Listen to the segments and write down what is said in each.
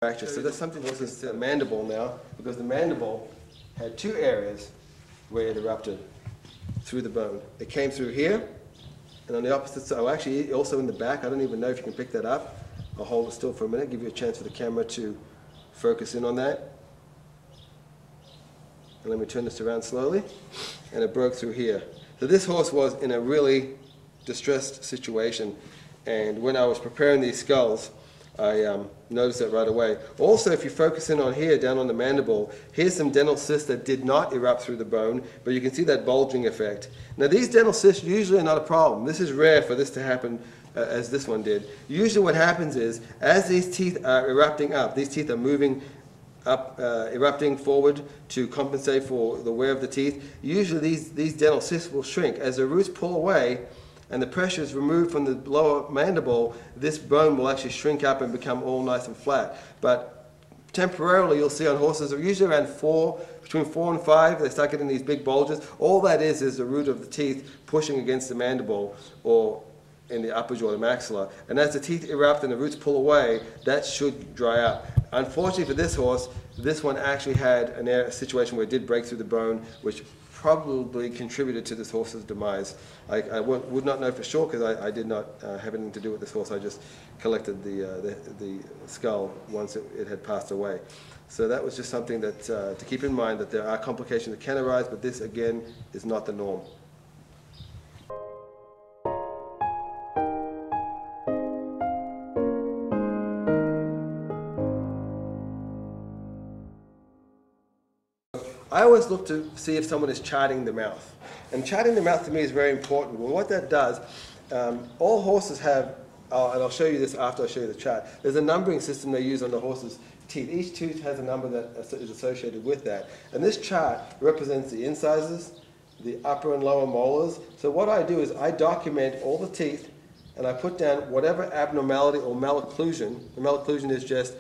fracture. So that's something that was the mandible now, because the mandible had two areas where it erupted through the bone. It came through here, and on the opposite side, oh, actually also in the back. I don't even know if you can pick that up. I'll hold it still for a minute, give you a chance for the camera to focus in on that. And let me turn this around slowly. And it broke through here. So this horse was in a really distressed situation. And when I was preparing these skulls, I noticed that right away. Also, if you focus in on here, down on the mandible, here's some dental cysts that did not erupt through the bone, but you can see that bulging effect. Now, these dental cysts usually are not a problem. This is rare for this to happen as this one did. Usually what happens is, as these teeth are erupting up, these teeth are moving up, erupting forward to compensate for the wear of the teeth, usually these dental cysts will shrink. As the roots pull away and the pressure is removed from the lower mandible, this bone will actually shrink up and become all nice and flat. But temporarily, you'll see on horses, are usually around between 4 and 5, they start getting these big bulges. All that is the root of the teeth pushing against the mandible or in the upper jaw, the maxilla. And as the teeth erupt and the roots pull away, that should dry up. Unfortunately for this horse, this one actually had a situation where it did break through the bone, which probably contributed to this horse's demise. I would not know for sure because I did not have anything to do with this horse. I just collected the skull once it had passed away. So that was just something that to keep in mind, that there are complications that can arise, but this again is not the norm. I always look to see if someone is charting the mouth. And charting the mouth to me is very important. Well, what that does, all horses have, and I'll show you this after I show you the chart, there's a numbering system they use on the horse's teeth. Each tooth has a number that is associated with that. And this chart represents the incisors, the upper and lower molars. So what I do is I document all the teeth and I put down whatever abnormality or malocclusion. The malocclusion is just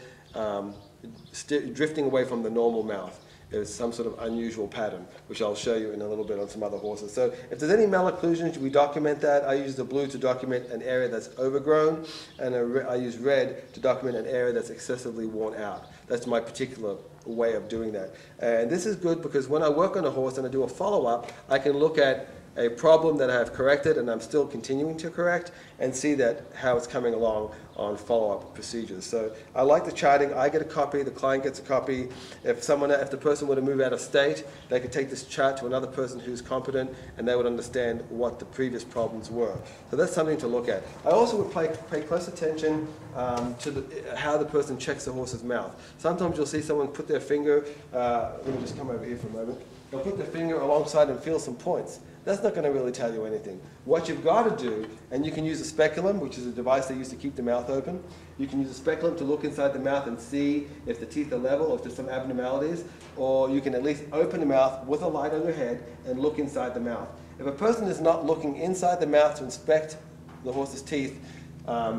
drifting away from the normal mouth. There's some sort of unusual pattern, which I'll show you in a little bit on some other horses. So if there's any malocclusions, we document that. I use the blue to document an area that's overgrown, and I use red to document an area that's excessively worn out. That's my particular way of doing that. And this is good because when I work on a horse and I do a follow-up, I can look at a problem that I have corrected and I'm still continuing to correct and see that how it's coming along on follow-up procedures. So I like the charting. I get a copy, the client gets a copy. If the person were to move out of state, they could take this chart to another person who's competent and they would understand what the previous problems were. So that's something to look at. I also would pay close attention to how the person checks the horse's mouth. Sometimes you'll see someone put their finger, let me just come over here for a moment. They'll put their finger alongside and feel some points. That's not going to really tell you anything. What you've got to do, and you can use a speculum, which is a device they use to keep the mouth open. You can use a speculum to look inside the mouth and see if the teeth are level or if there's some abnormalities, or you can at least open the mouth with a light on your head and look inside the mouth. If a person is not looking inside the mouth to inspect the horse's teeth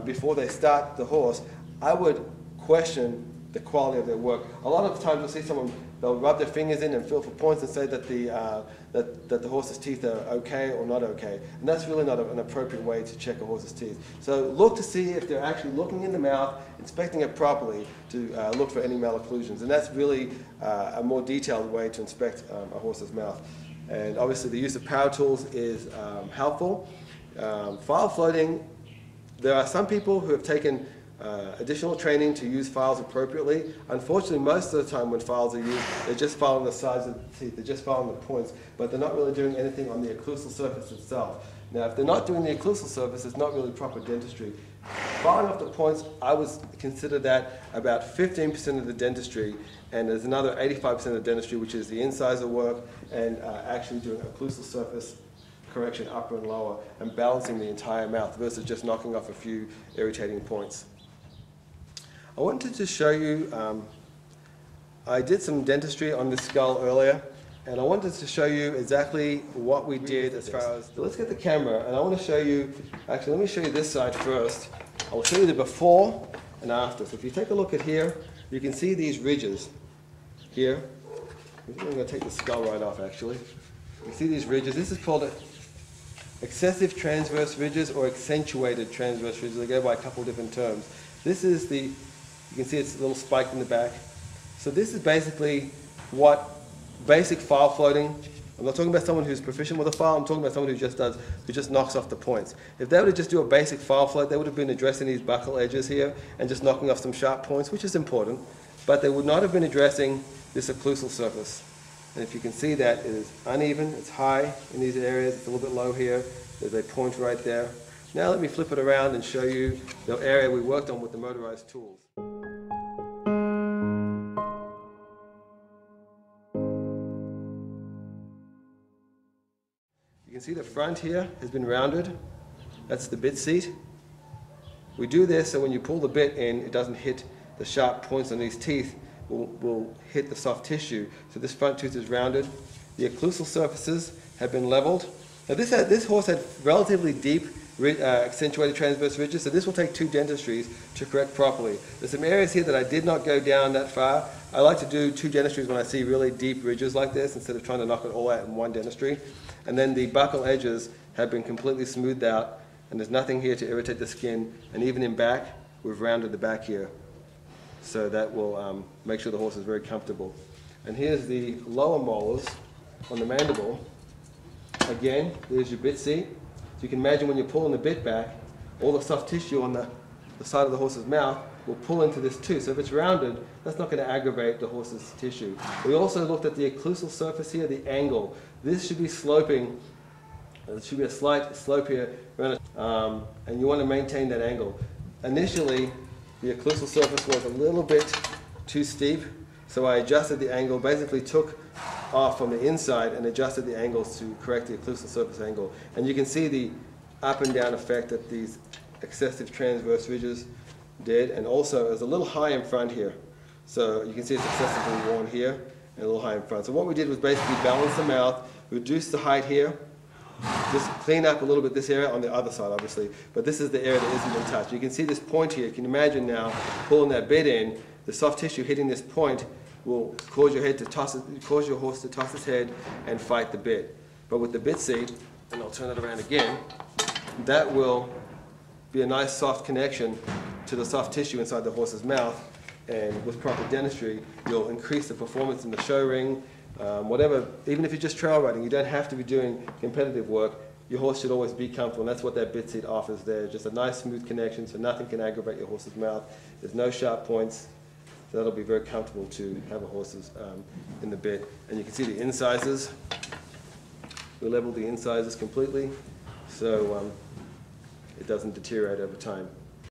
before they start the horse, I would question the quality of their work. A lot of times you'll see someone, they'll rub their fingers in and feel for points and say that the horse's teeth are okay or not okay. And that's really not an appropriate way to check a horse's teeth. So look to see if they're actually looking in the mouth, inspecting it properly to look for any malocclusions. And that's really a more detailed way to inspect a horse's mouth. And obviously the use of power tools is helpful. File floating, there are some people who have taken additional training to use files appropriately. Unfortunately, most of the time when files are used, they're just filing the sides of the teeth, they're just filing the points, but they're not really doing anything on the occlusal surface itself. Now, if they're not doing the occlusal surface, it's not really proper dentistry. Filing off the points, I would consider that about 15% of the dentistry, and there's another 85% of the dentistry, which is the incisor work and actually doing occlusal surface correction, upper and lower, and balancing the entire mouth versus just knocking off a few irritating points. I wanted to show you, I did some dentistry on this skull earlier, and I wanted to show you exactly what we did as far as, so let's get the camera, and I want to show you, actually let me show you this side first. I'll show you the before and after. So if you take a look at here, you can see these ridges here. I'm going to take the skull right off actually. You see these ridges, this is called excessive transverse ridges or accentuated transverse ridges. They go by a couple different terms. This is the You can see it's a little spiked in the back. So this is basically what basic file floating. I'm not talking about someone who's proficient with a file, I'm talking about someone who just knocks off the points. If they were to just do a basic file float, they would have been addressing these buccal edges here and just knocking off some sharp points, which is important, but they would not have been addressing this occlusal surface. And if you can see that, it is uneven, it's high in these areas, it's a little bit low here, there's a point right there. Now let me flip it around and show you the area we worked on with the motorized tools. You can see the front here has been rounded. That's the bit seat. We do this so when you pull the bit in, it doesn't hit the sharp points on these teeth, will hit the soft tissue. So this front tooth is rounded. The occlusal surfaces have been leveled. Now this horse had relatively deep accentuated transverse ridges, so this will take 2 dentistries to correct properly. There's some areas here that I did not go down that far. I like to do 2 dentistries when I see really deep ridges like this instead of trying to knock it all out in 1 dentistry. And then the buccal edges have been completely smoothed out, and there's nothing here to irritate the skin. And even in back, we've rounded the back here. So that will make sure the horse is very comfortable. And here's the lower molars on the mandible. Again, there's your bit seat. So you can imagine when you're pulling the bit back, all the soft tissue on the side of the horse's mouth will pull into this too. So if it's rounded, that's not going to aggravate the horse's tissue. We also looked at the occlusal surface here, the angle. This should be sloping. There should be a slight slope here, and you want to maintain that angle. Initially, the occlusal surface was a little bit too steep, so I adjusted the angle, basically took off from the inside and adjusted the angles to correct the occlusal surface angle. And you can see the up and down effect that these excessive transverse ridges did, and also it was a little high in front here. So you can see it's excessively worn here and a little high in front. So what we did was basically balance the mouth, reduce the height here, just clean up a little bit this area on the other side obviously, but this is the area that isn't been touched. You can see this point here. You can imagine now pulling that bit in, the soft tissue hitting this point will cause your head to cause your horse to toss its head and fight the bit. But with the bit seat, and I'll turn it around again, that will be a nice soft connection to the soft tissue inside the horse's mouth, and with proper dentistry, you'll increase the performance in the show ring, whatever. Even if you're just trail riding, you don't have to be doing competitive work. Your horse should always be comfortable, and that's what that bit seat offers there. Just a nice smooth connection so nothing can aggravate your horse's mouth. There's no sharp points. So that'll be very comfortable to have a horse's in the bit. And you can see the incisors. We leveled the incisors completely so it doesn't deteriorate over time.